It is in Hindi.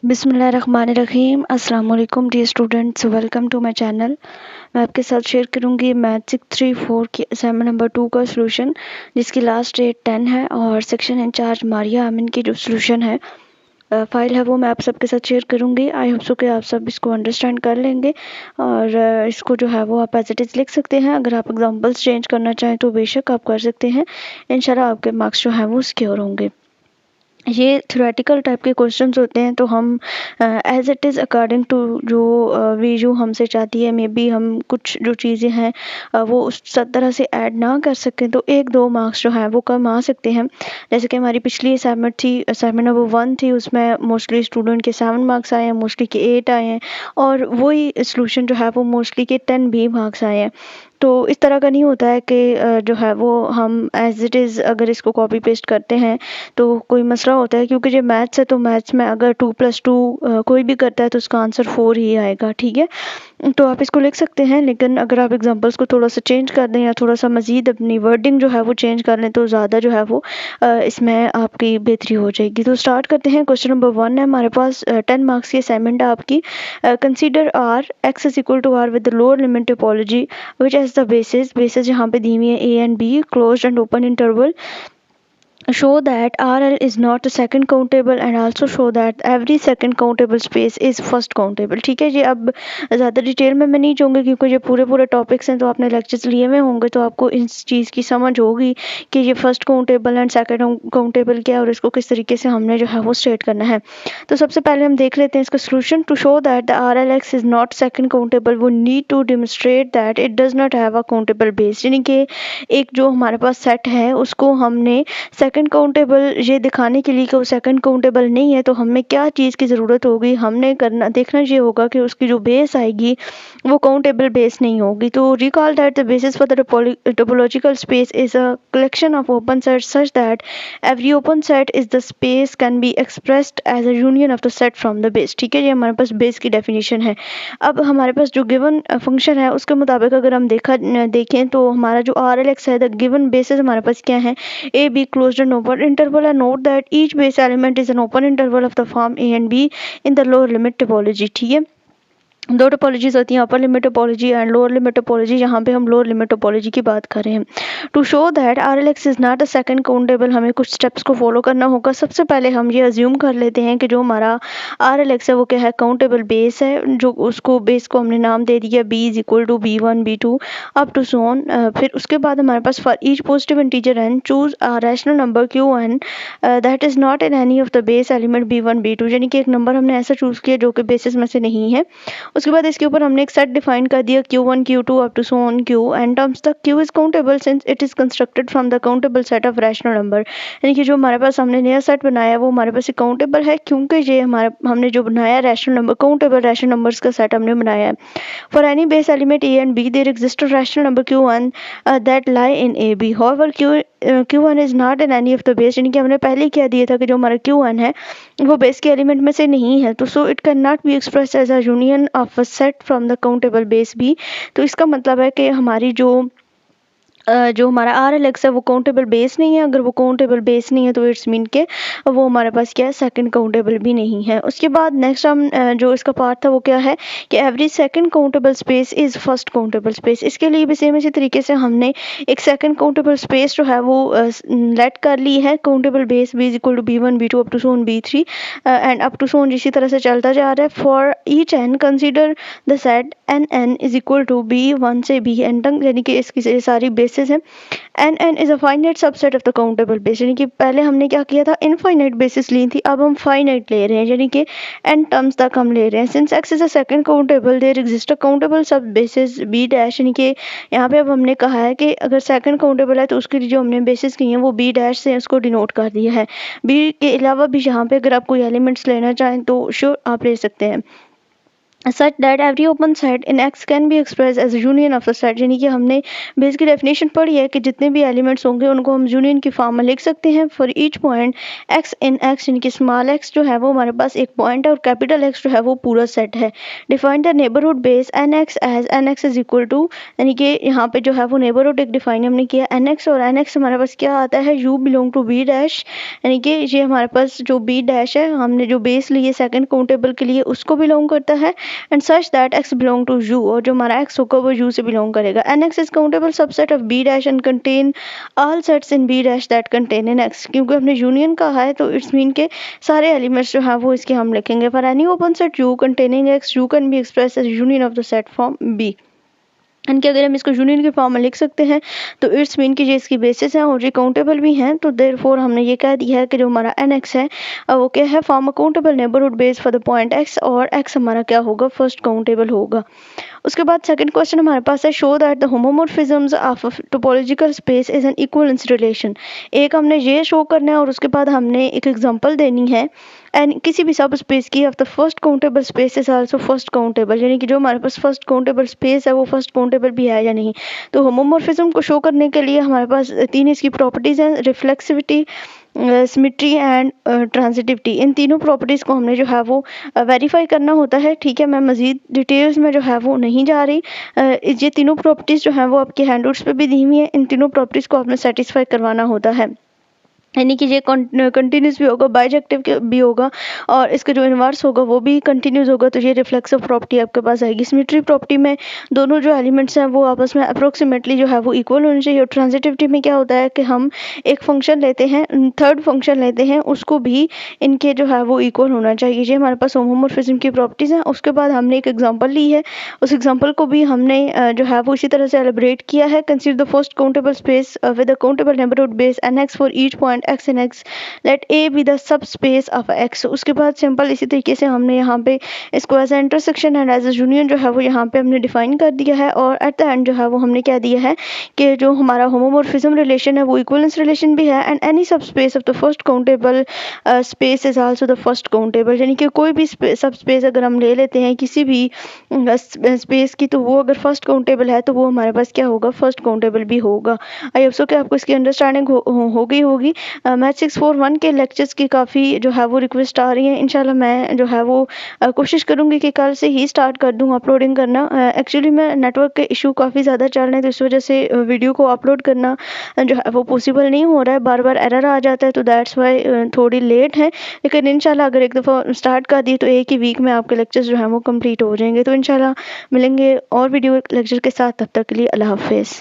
बिस्मिल्लाहिर्रहमानिर्रहीम। अस्सलाम वालेकुम dear students, welcome to my channel. मैं आपके साथ शेयर करूंगी मैथ 634 की असाइनमेंट नंबर 2 का सॉल्यूशन, जिसकी लास्ट डेट 10 है और सेक्शन इंचार्ज मारिया आमिन की जो सॉल्यूशन है फाइल है वो मैं आप सबके साथ शेयर करूंगी। आई होप सो कि आप सब इसको अंडरस्टैंड कर लेंगे और इसको जो है वो आप एज इट इज़ लिख सकते हैं। अगर आप एग्जांपल्स चेंज करना चाहें तो बेशक आप कर सकते हैं। इंशाल्लाह आपके मार्क्स जो हैं वो सिक्योर होंगे। ये थ्योरेटिकल टाइप के क्वेश्चंस होते हैं, तो हम as it is according to जो वीडियो हमसे चाहती है, मे बी हम कुछ जो चीज़ें हैं वो उस तरह से ऐड ना कर सकें तो 1-2 मार्क्स जो हैं वो कम आ सकते हैं। जैसे कि हमारी पिछली असाइनमेंट थी, असाइनमेंट नंबर 1 थी, उसमें मोस्टली स्टूडेंट के 7 मार्क्स आए हैं, मोस्टली के 8 आए हैं और वही सोल्यूशन जो है वो मोस्टली के 10 भी मार्क्स आए हैं। तो इस तरह का नहीं होता है कि जो है वो हम एज इट इज़ अगर इसको कॉपी पेस्ट करते हैं तो कोई मसला होता है, क्योंकि जो मैथ्स है तो मैथ्स में अगर 2+2 कोई भी करता है तो उसका आंसर 4 ही आएगा। ठीक है, तो आप इसको लिख सकते हैं, लेकिन अगर आप एग्जांपल्स को थोड़ा सा चेंज कर दें या थोड़ा सा मज़ीद अपनी वर्डिंग जो है वो चेंज कर लें तो ज़्यादा जो है वो इसमें आपकी बेहतरी हो जाएगी। तो स्टार्ट करते हैं। क्वेश्चन नंबर 1 है हमारे पास, 10 मार्क्स की असाइनमेंट है आपकी। Consider R X is equal to R with the lower limit topology which as the basis यहाँ पे दी हुई है A and B, closed and open interval. Show that RL is not a second countable and also show that every second countable space is first countable। ठीक है जी, अब ज़्यादा डिटेल में मैं नहीं जाऊँगी क्योंकि ये पूरे टॉपिक्स हैं, तो आपने लेक्चर्स लिए हुए होंगे तो आपको इस चीज़ की समझ होगी कि ये first countable and second countable क्या है और इसको किस तरीके से हमने जो है वो स्टेट करना है। तो सबसे पहले हम देख लेते हैं इसका solution. To show that the RLX is not second countable we need to demonstrate that it does not have a countable base, यानी कि एक जो हमारे पास सेट है उसको हमने सेकंड काउंटेबल ये दिखाने के लिए कि वो सेकंड काउंटेबल नहीं है, तो हमें क्या चीज़ की ज़रूरत होगी, हमने करना देखना ये होगा कि उसकी जो बेस आएगी वो काउंटेबल बेस नहीं होगी। तो recall that the basis for the topological space is a collection of open set such that every open set is the space can be expressed as a union of the set from the base. ठीक है, ये हमारे पास बेस की डेफिनेशन है। अब हमारे पास जो गिवन फंक्शन है उसके मुताबिक अगर हम देखें तो हमारा जो RLX है, द गिवन बेसिस हमारे पास क्या है, A, B closed and open interval, and note that each base element is an open interval of the form A and B in the lower limit topology। ठीक है, दो टोपोलॉजीज होती हैं, upper limit topology and lower limit topology. यहाँ पे हम लोअर लिमिट टोपोलॉजी की बात कर रहे हैं। To show that RLX is not a second countable हमें कुछ स्टेप्स को फॉलो करना होगा। सबसे पहले हम ये अज्यूम कर लेते हैं कि जो हमारा RLX है वो क्या है, काउंटेबल बेस है, जो उसको बेस को हमने नाम दे दिया B is equal to B1 B2 up to so on. फिर उसके बाद हमारे पास for each positive integer n choose a rational number Qn that is not in any of the base element B1 B2, यानी कि एक नंबर हमने ऐसा चूज किया जो कि बेसिस में से नहीं है। उसके बाद इसके ऊपर हमने एक सेट डिफाइन कर दिया Q1 Q2 up to so on Q, and terms तक Q is countable since it is constructed from the countable set of rational number, यानी कि जो हमारे पास हमने नया सेट बनाया वो हमारे पास काउंटेबल है क्योंकि ये हमारा हमने जो बनाया rational number, countable rational numbers का सेट हमने बनाया है। For any base element A and B there exist a rational number Q1 that lie in AB, however Q1 is not in any of the base, यानी कि हमने पहले ही कह दिया था कि जो हमारा Q1 है वो बेस के एलिमेंट में से नहीं है, तो so it can not be express as a union of a set from the countable base भी। तो इसका मतलब है कि हमारी जो हमारा RLX है वो काउंटेबल बेस नहीं है। अगर वो काउंटेबल बेस नहीं है तो इट्स मीन के वो हमारे पास क्या है, सेकंड काउंटेबल भी नहीं है। उसके बाद नेक्स्ट हम जो इसका पार्ट था वो क्या है कि every second countable space is first countable space. इसके लिए भी सेम इसी तरीके से हमने एक सेकंड काउंटेबल स्पेस जो है वो लेट कर ली है, countable base B is equal to B1 B2 up to so on B3 and up to so on इसी तरह से चलता जा रहा है। For each n consider the set n is equal to B1 से Bn तक, यानी कि इसकी सारी बेसिस है। n is a finite subset of the countable base, यानी कि पहले हमने क्या किया था, इनफाइनाइट बेसिस ली थी, अब हम फाइनाइट ले रहे हैं, यानी कि n टर्म्स तक हम ले रहे हैं। Since x is a second countable there exist a countable sub basis B dash, यानी कि यहाँ पे अब हमने कहा है कि अगर सेकंड काउंटेबल है तो उसकी जो हमने बेसिस की हैं वो B डैश से उसको डिनोट कर दिया है। B के अलावा भी यहाँ पे अगर आप कोई एलिमेंट्स लेना चाहें तो श्योर आप ले सकते हैं। such that every open set in X can be expressed as a union of the set। यानी कि हमने बेस की डेफिनेशन पढ़ी है कि जितने भी एलिमेंट्स होंगे उनको हम यूनियन की फॉर्म में लिख सकते हैं for each point x in x, यानी कि स्मॉल एक्स जो है वो हमारे पास एक पॉइंट है और कैपिटल एक्स जो है वो पूरा सेट है। Define the neighbourhood base N X as N X is equal to, यानी कि यहाँ पे जो है वो नेबरहुड एक डिफाइन हमने किया एन एक्स, और एन एक्स हमारे पास क्या आता है, U belong to B dash, यानी कि ये हमारे पास जो बी डैश है हमने जो बेस ली है सेकंड काउंटेबल के लिए उसको बिलोंग करता है, and such that x belong to u, और जो हमारा x होगा वो u से बिलोंग करेगा। N X is countable subset of b dash and contain all sets in b dash that contain in x। क्योंकि हमने यूनियन कहा है तो इट्स मीन के सारे एलिमेंट्स जो हैं वो इसके हम लिखेंगे। For any open set u containing x, u can be expressed as union of the set form b। And कि अगर हम इसको यूनियन के फॉर्म में लिख सकते हैं तो इट्स मीन कि ये इसकी बेसिस हैं और ये काउंटेबल भी हैं, तो देयरफॉर हमने ये कह दिया है कि जो हमारा एन एक्स है वो क्या है, form a countable neighbourhood base for the point x, और एक्स हमारा क्या होगा, फर्स्ट काउंटेबल होगा। उसके बाद सेकंड क्वेश्चन हमारे पास है show that the homeomorphisms of topological space is an equivalence relation. एक हमने ये शो करना है और उसके बाद हमने एक एग्जांपल देनी है एंड किसी भी सब स्पेस की of the first countable space is also first countable, यानी कि जो हमारे पास फर्स्ट काउंटेबल स्पेस है वो फर्स्ट काउंटेबल भी है या नहीं। तो होमोमॉर्फिज्म को शो करने के लिए हमारे पास तीन इसकी प्रॉपर्टीज हैं, रिफ्लेक्सिविटी, सिमेट्री एंड ट्रांजिटिविटी। इन तीनों प्रॉपर्टीज़ को हमने जो है वो वेरीफाई करना होता है। ठीक है, मैं मज़ीद डिटेल्स में जो है वो नहीं जा रही। ये तीनों प्रॉपर्टीज़ जो हैं वो आपके हैंडआउट्स पे भी दी हुई हैं। इन तीनों प्रॉपर्टीज़ को आपने सेटिस्फाई करवाना होता है, यानी कि ये कंटिन्यूस भी होगा, बाइजेक्टिव भी होगा, और इसका जो इन्वर्स होगा वो भी कंटिन्यूस होगा। तो ये रिफ्लेक्सिव प्रॉपर्टी आपके पास आएगी। सिमेट्री प्रॉपर्टी में दोनों जो एलिमेंट्स हैं वो आपस में अप्रोक्सीमेटली जो है वो इक्वल होने चाहिए। और ट्रांजिटिविटी में क्या होता है कि हम एक फंक्शन लेते हैं, थर्ड फंक्शन लेते हैं, उसको भी इनके जो है वो इक्वल होना चाहिए। ये हमारे पास होमोमॉर्फिज्म की प्रॉपर्टीज़ हैं। उसके बाद हमने एक एग्जाम्पल ली है, उस एग्जाम्पल को भी हमने जो है वो इसी तरह से एलिब्रेट किया है। Consider the first countable space with a countable neighbourhood base N X for each point x in x, let A be the subspace of x। उसके बाद सिंपल इसी तरीके से हमने यहाँ पे इसको as a intersection and as a union जो है वो यहाँ पे हमने डिफाइन कर दिया है। और एट द एंड जो है वो हमने क्या दिया है कि जो हमारा होमोमॉर्फिज्म रिलेशन है वो इक्विवेलेंस रिलेशन भी है, and any subspace of the first countable space is also the first countable, यानी कि कोई भी सब स्पेस अगर हम ले लेते हैं किसी भी स्पेस की तो वो अगर फर्स्ट काउंटेबल है तो वो हमारे पास क्या होगा, फर्स्ट काउंटेबल भी होगा। आई होप सो कि आपको इसकी अंडरस्टैंडिंग हो गई होगी। मैथ 641 के लेक्चर्स की काफ़ी जो है वो रिक्वेस्ट आ रही है। इंशाल्लाह मैं जो है वो कोशिश करूँगी कि कल से ही स्टार्ट कर दूँ अपलोडिंग करना। एक्चुअली मैं नेटवर्क के इशू काफ़ी ज़्यादा चल रहे हैं तो इस वजह से वीडियो को अपलोड करना जो है वो पॉसिबल नहीं हो रहा है, बार बार एरर आ जाता है, तो दैट्स वाई थोड़ी लेट है। लेकिन इंशाल्लाह अगर एक दफ़ा स्टार्ट कर दी तो एक ही वीक में आपके लेक्चर्स जो हैं वो कंप्लीट हो जाएंगे। तो इंशाल्लाह मिलेंगे और वीडियो लेक्चर के साथ, तब तक के लिए अल्लाह हाफिज़।